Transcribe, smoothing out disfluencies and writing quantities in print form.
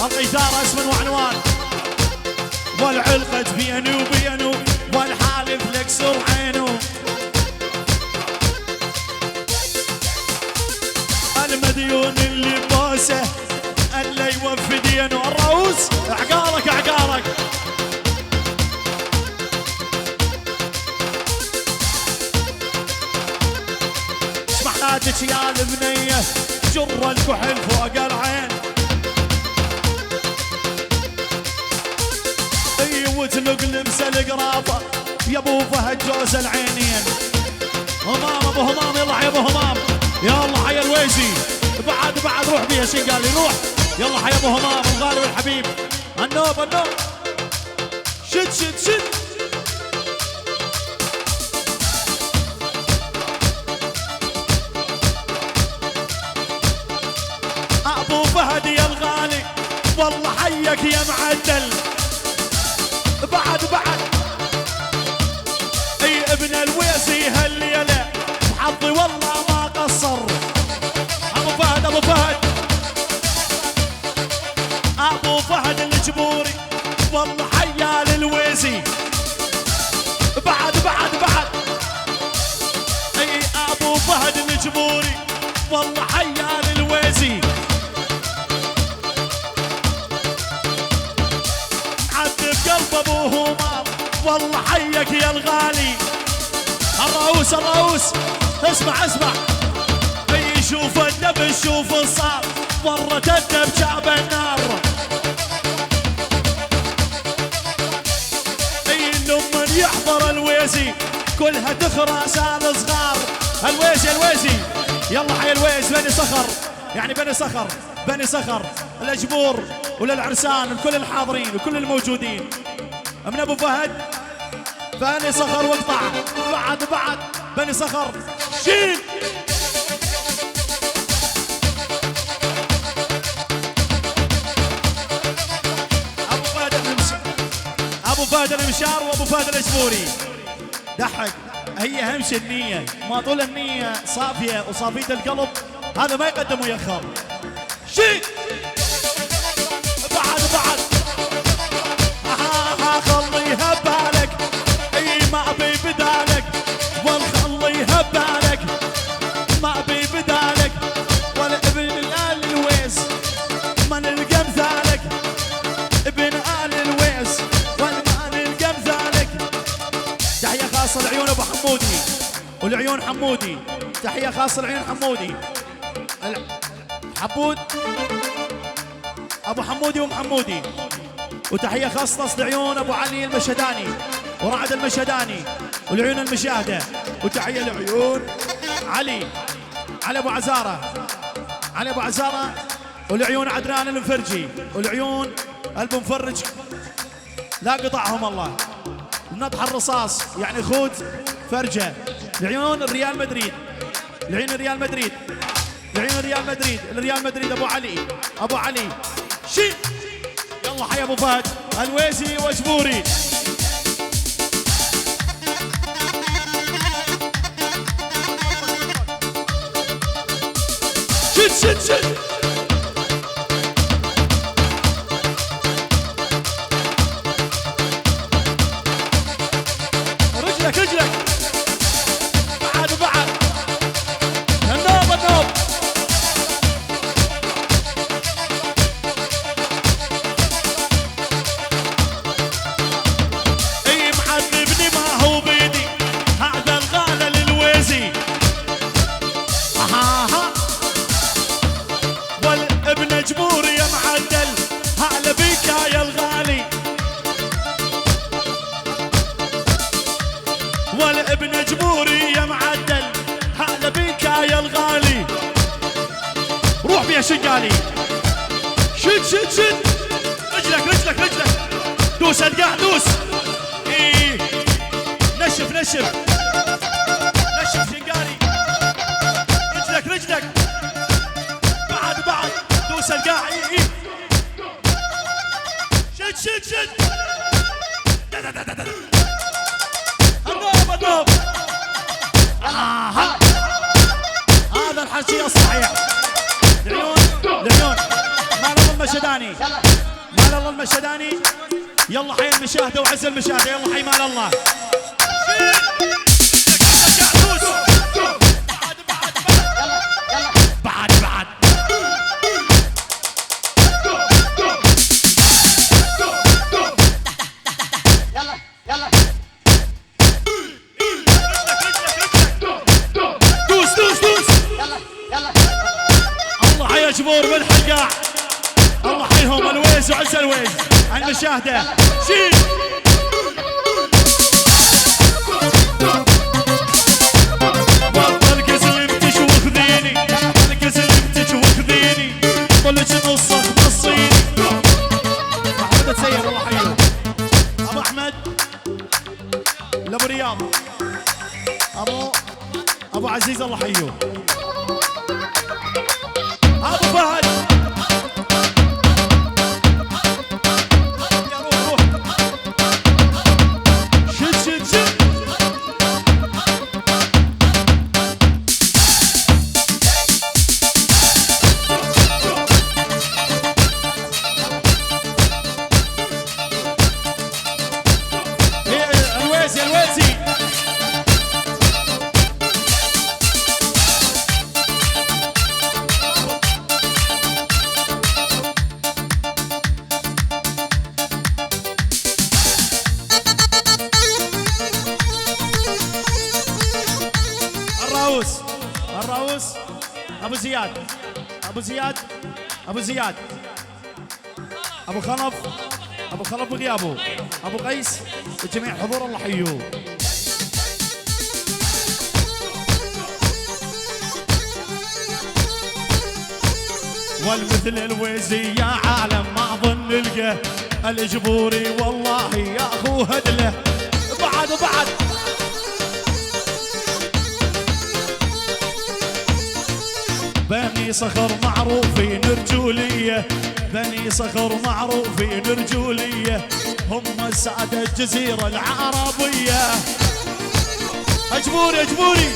الغيثار اسم وعنوان، والعلقة بيني وبينه، والحالف لكسر عينه. المديون اللي بوسه اللي يوفي دينه. الرؤوس عقارك عقارك. اسمحاتك يا البنيه جر الكحل فوق العين. اي وتلق لبس القرافه يا ابو فهد جوز العينين. همام ابو همام يلا يا ابو همام، يلا حيا الويزي. بعد روح بيها شنقالي روح. يلا حيا ابو همام الغالي والحبيب. النوب شد ابو فهد يا الغالي والله حيك يا معدل. بعد اي ابن الويزي هالليله حظي والله ما قصر. ابو فهد الجبوري والله حيا للويزي. بعد اي ابو فهد الجبوري والله حيا للويزي. عذب قلب ابو همام والله حيك يا الغالي. الرؤوس اسمع اي شوف الدب شوف الصار ورت الدب جاب النار. اي لما يحضر الويزي كلها تخرس على صغار. الويزي يلا حي الويز بني صخر الاجبور وللعرسان الكل الحاضرين وكل الموجودين من ابو فهد. بني صخر واقطع. بعد بني صخر شيل. ابو فهد المشار وابو فهد الاجبوري. ضحك هي همش النيه، ما طول النيه صافيه وصافيه القلب هذا ما يقدم ويأخر. شيل. بعد خليها ببالك. اي ما ابي بدالك والخليها ببالك. ما ابي بدالك ولا ابن الآل الويس ما نلقى مثالك. ابن آل الويس وما نلقى مثالك. تحية خاصة لعيون ابو حمودي والعيون حمودي. تحية خاصة لعيون حمودي ابو حمودي ومحمودي. وتحية خاصة لعيون ابو علي المشهداني ورعد المشهداني والعيون المشاهدة. وتحية لعيون علي ابو عزارة والعيون عدنان المفرجي والعيون المفرج لا قطعهم الله. نطح الرصاص يعني خود فرجة. لعيون الريال مدريد الريال مدريد ابو علي شي. يلا حي ابو فهد الويزي واجبوري. شد رجلك بعد النوب اي معذبني ما هو بيدي هذا الغالة للويزي. والابن جبوري يا معدل هلا بيك يا الغالي. والابن جبوري يا معدل هلا بيك يا الغالي. روح بيها شنقالي. شد رجلك دوس القاع دوس. ايه نشف شنقالي. رجلك بعد دوس القاع. ايه شد النوب. هذا الحكي الصحيح. لعيون ما لهم المشهداني المشهداني مال الله المشهداني. يلا حي المشاهدة وعز المشاهدة. يلا حي مال الله. بعد بعد دوس دوس دوس. الله حي جبور بالحلقة. الله حيهم الويز وعز الويز على المشاهدة. شيل بطل كسلمتش وخذيني. بطل كسلمتش وخذيني. طلت نصك نصيني. احمد تسير الله حيه. ابو احمد لابو رياض. ابو عزيز الله حيه. ابو فهد. الراوس ابو زياد. ابو زياد ابو زياد. ابو خلف. ابو خلف بغيابه. ابو قيس وجميع حضور الله حيوه. والمثل الويزي يا عالم ما اظن نلقى. الجبوري والله يا اخو هدله. بعد بعد بني صخر معروفين رجولية. بني صخر معروفين رجولية. هم سادة الجزيرة العربية. اجبوري اجبوري.